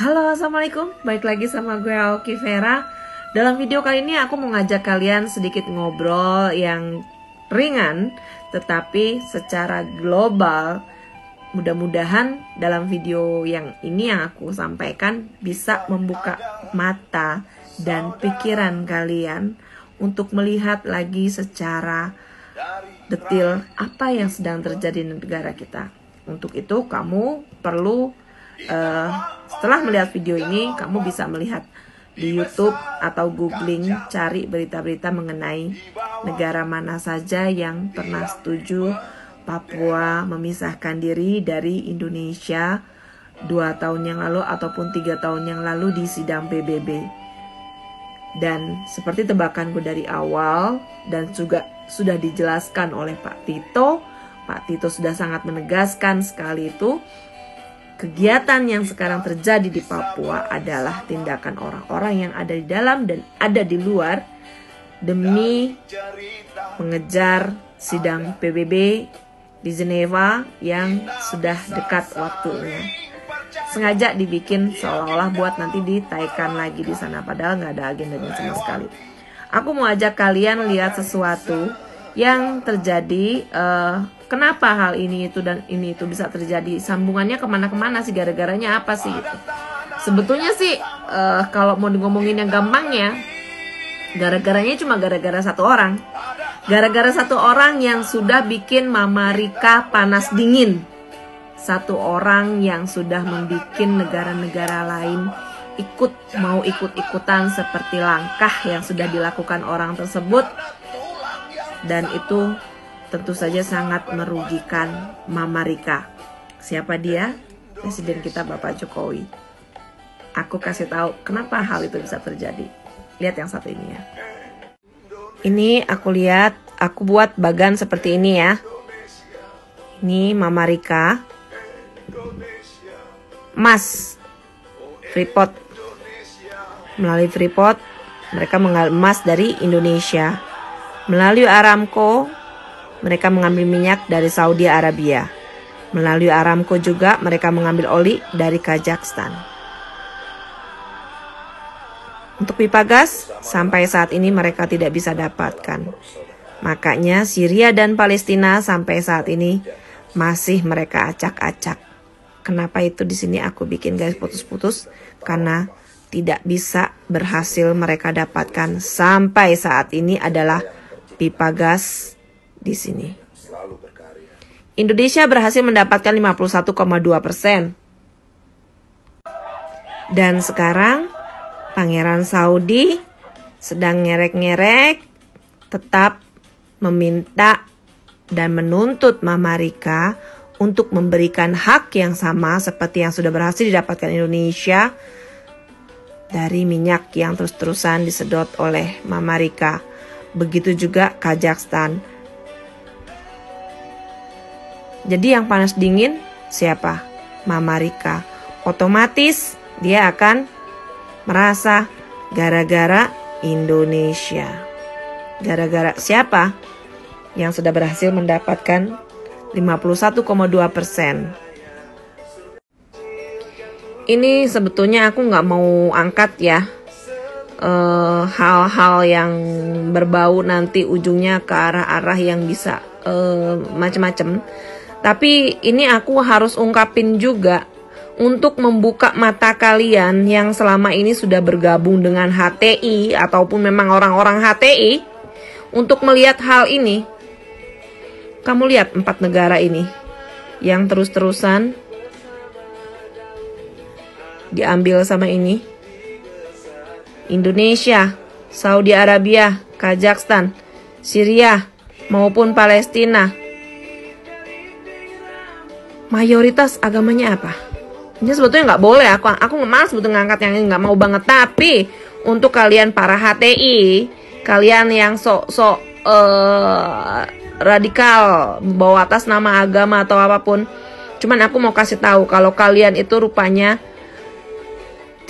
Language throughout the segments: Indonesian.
Halo, assalamualaikum. Balik lagi sama gue Aoki Vera. Dalam video kali ini aku mau ngajak kalian sedikit ngobrol yang ringan, tetapi secara global. Mudah-mudahan dalam video yang ini yang aku sampaikan bisa membuka mata dan pikiran kalian untuk melihat lagi secara detail apa yang sedang terjadi di negara kita. Untuk itu kamu perlu setelah melihat video ini, kamu bisa melihat di YouTube atau googling, cari berita-berita mengenai negara mana saja yang pernah setuju Papua memisahkan diri dari Indonesia 2 tahun yang lalu ataupun 3 tahun yang lalu di sidang PBB. Dan seperti tebakanku dari awal dan juga sudah dijelaskan oleh Pak Tito sudah sangat menegaskan sekali itu. Kegiatan yang sekarang terjadi di Papua adalah tindakan orang-orang yang ada di dalam dan ada di luar demi mengejar sidang PBB di Geneva yang sudah dekat waktunya. Sengaja dibikin seolah-olah buat nanti ditaikan lagi di sana, padahal nggak ada agendanya sama sekali. Aku mau ajak kalian lihat sesuatu yang terjadi. Kenapa hal ini itu dan ini itu bisa terjadi? Sambungannya kemana-kemana sih? Gara-garanya apa sih? Gitu. Sebetulnya sih kalau mau ngomongin yang gampangnya, gara-garanya cuma gara-gara satu orang. Gara-gara satu orang yang sudah bikin Mama Rika panas dingin. Satu orang yang sudah membuat negara-negara lain mau ikut-ikutan seperti langkah yang sudah dilakukan orang tersebut. Dan itu tentu saja sangat merugikan Mama Rika. Siapa dia? Presiden kita Bapak Jokowi. Aku kasih tahu kenapa hal itu bisa terjadi. Lihat yang satu ini ya. Ini aku buat bagan seperti ini ya. Ini Mama Rika. Emas Freeport. Melalui Freeport mereka mengambil emas dari Indonesia. Melalui Aramco mereka mengambil minyak dari Saudi Arabia. Melalui Aramco juga mereka mengambil oli dari Kazakhstan. Untuk pipa gas sampai saat ini mereka tidak bisa dapatkan. Makanya Syria dan Palestina sampai saat ini masih mereka acak-acak. Kenapa itu di sini aku bikin garis putus-putus? Karena tidak bisa berhasil mereka dapatkan sampai saat ini adalah pipa gas di sini. Indonesia berhasil mendapatkan 51,2%. Dan sekarang Pangeran Saudi sedang ngerek-ngerek tetap meminta dan menuntut Mama Rika untuk memberikan hak yang sama seperti yang sudah berhasil didapatkan Indonesia dari minyak yang terus-terusan disedot oleh Mama Rika. Begitu juga Kazakhstan. Jadi yang panas dingin siapa? Mama Rika. Otomatis dia akan merasa gara-gara Indonesia. Gara-gara siapa? Yang sudah berhasil mendapatkan 51,2%. Ini sebetulnya aku nggak mau angkat ya hal-hal yang berbau nanti ujungnya ke arah-arah yang bisa macam-macam. Tapi ini aku harus ungkapin juga untuk membuka mata kalian yang selama ini sudah bergabung dengan HTI ataupun memang orang-orang HTI untuk melihat hal ini. Kamu lihat 4 negara ini yang terus-terusan diambil sama ini. Indonesia, Saudi Arabia, Kazakhstan, Syria maupun Palestina. Mayoritas agamanya apa? Ini sebetulnya nggak boleh. Aku nggak malas sebetulnya ngangkat yang nggak mau banget. Tapi untuk kalian para HTI, kalian yang sok radikal bawa atas nama agama atau apapun, cuman aku mau kasih tahu kalau kalian itu rupanya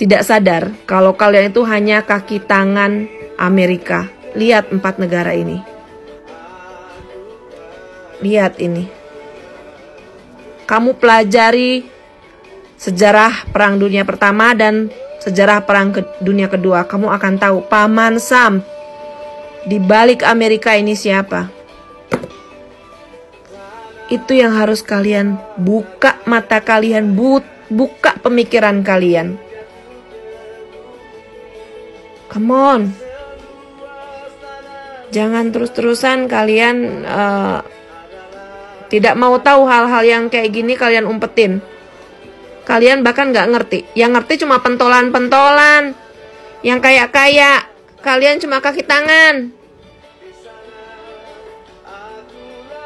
tidak sadar kalau kalian itu hanya kaki tangan Amerika. Lihat 4 negara ini. Lihat ini. Kamu pelajari sejarah Perang Dunia Pertama dan sejarah Perang Dunia Kedua, kamu akan tahu Paman Sam di balik Amerika ini siapa. Itu yang harus kalian buka mata kalian, buka pemikiran kalian. Come on. Jangan terus-terusan kalian tidak mau tahu hal-hal yang kayak gini, kalian umpetin. Kalian bahkan gak ngerti. Yang ngerti cuma pentolan-pentolan. Yang kayak-kayak. Kalian cuma kaki tangan.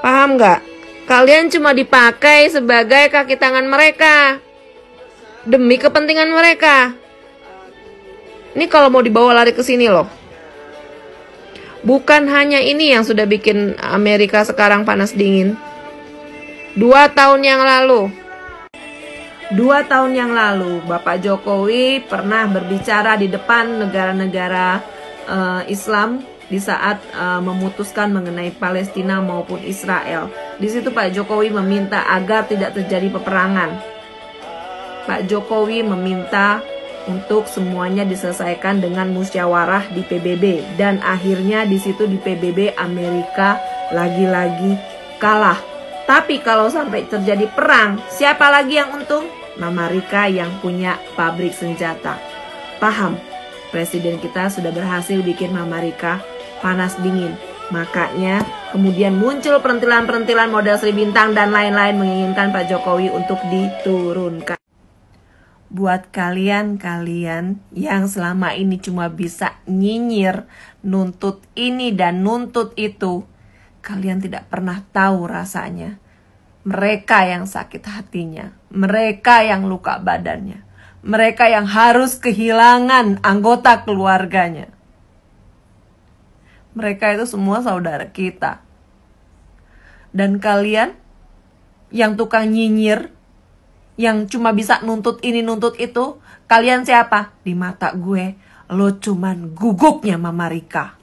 Paham gak? Kalian cuma dipakai sebagai kaki tangan mereka. Demi kepentingan mereka. Ini kalau mau dibawa lari ke sini loh. Bukan hanya ini yang sudah bikin Amerika sekarang panas dingin. 2 tahun yang lalu, Bapak Jokowi pernah berbicara di depan negara-negara Islam di saat memutuskan mengenai Palestina maupun Israel. Di situ Pak Jokowi meminta agar tidak terjadi peperangan. Pak Jokowi meminta untuk semuanya diselesaikan dengan musyawarah di PBB, dan akhirnya di situ di PBB Amerika lagi-lagi kalah. Tapi kalau sampai terjadi perang, siapa lagi yang untung? Amerika yang punya pabrik senjata. Paham? Presiden kita sudah berhasil bikin Amerika panas dingin. Makanya kemudian muncul perintilan-perintilan model Sri Bintang dan lain-lain menginginkan Pak Jokowi untuk diturunkan. Buat kalian yang selama ini cuma bisa nyinyir, nuntut ini dan nuntut itu, kalian tidak pernah tahu rasanya. Mereka yang sakit hatinya, mereka yang luka badannya, mereka yang harus kehilangan anggota keluarganya. Mereka itu semua saudara kita. Dan kalian yang tukang nyinyir, yang cuma bisa nuntut ini nuntut itu, kalian siapa? Di mata gue, lo cuman guguknya Mama Rika.